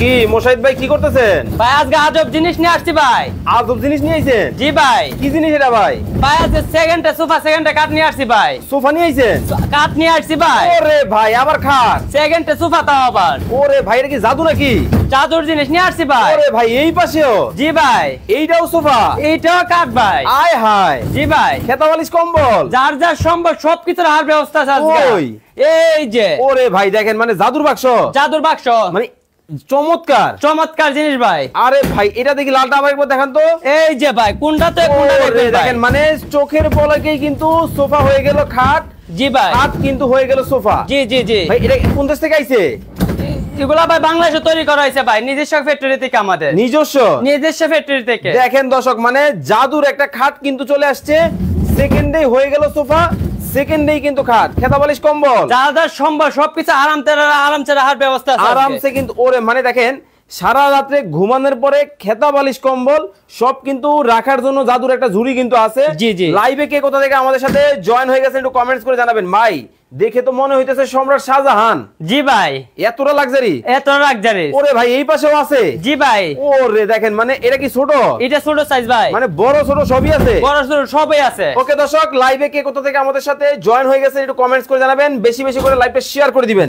কি মোশাহিদ ভাই কি করতেছেন? ভাই আজকে আজব জিনিস নিয়ে আসছি ভাই। আজব জিনিস নিয়ে আইছেন? জি ভাই। কি জিনিস এটা ভাই? ভাই আজকে সেকেন্ডে সোফা সেকেন্ডে কাঠ নিয়ে আসছি ভাই। সোফা নিয়ে আইছেন? কাঠ নিয়ে আসছি ভাই। ওরে ভাই আবার খাট। সেকেন্ডে সোফা তাও আবার। ওরে ভাই এটা কি জাদু নাকি? চাদর জিনিস নিয়ে আসছি ভাই। ওরে ভাই এই পাশেও? জি ভাই। এইটাও সোফা? এইটাও কাঠ ভাই। আয় হায়। জি ভাই। খেতা বালিশ কম্বল যার যার সম্ভব সবকিছুর হার ব্যবস্থা আছে আজকে। ওই। এই যে ওরে ভাই দেখেন মানে জাদুর বাক্স। জাদুর বাক্স মানে চমৎকার চমৎকার জিনিস ভাই। আরে ভাই এটা দেখি লালটা আবার একবার দেখান তো। এই যে ভাই কোনটাতে কোনটা ওরে দেখবেন ভাই। দেখেন মানে চোখের পলকেই কিন্তু সোফা হয়ে গেল খাট, জি ভাই। খাট কিন্তু হয়ে গেল সোফা। জি জি জি। ভাই এটা কোন দেশ থেকে আইছে? এগুলা ভাই বাংলাদেশে তৈরি করা হয়েছে ভাই, নিজস্ব ফ্যাক্টরি থেকে আমাদের। নিজস্ব ফ্যাক্টরি থেকে। দেখেন দর্শক মানে জাদুর একটা খাট কিন্তু চলে আসছে, সেকেন্ডেই হয়ে গেল সোফা, সেকেন্ডেই কিন্তু খাট, খেতা বালিশ কম্বল যা যা সম্ভব সবকিছু আরামসে রাখার ব্যবস্থা আছে আরামসে কিন্তু। ওরে মানে দেখেন সারা রাত্রে ঘুমানোর পরে খেতা বালিশ কম্বল সব কিন্তু রাখার জন্য জাদুর একটা ঝুড়ি কিন্তু আছে। জি জি। লাইভে কে কোথা থেকে আমাদের সাথে জয়েন হয়ে গেছেন একটু কমেন্টস করে জানাবেন। ভাই দেখে তো মনে হইতেছে সম্রাট শাহজাহান। জি ভাই। এতটা লাক্সারি। এত লাক্সারি। ওরে ভাই এই পাশেও আছে? জি ভাই। ওরে দেখেন মানে এটা কি ছোট? এটা ছোট সাইজ ভাই। মানে বড় ছোট সবই আছে? বড় ছোট সবই আছে। ওকে দর্শক লাইভে কে কোথা থেকে আমাদের সাথে জয়েন হয়ে গেছে একটু কমেন্টস করে জানাবেন, বেশি বেশি করে লাইভটা শেয়ার করে দিবেন।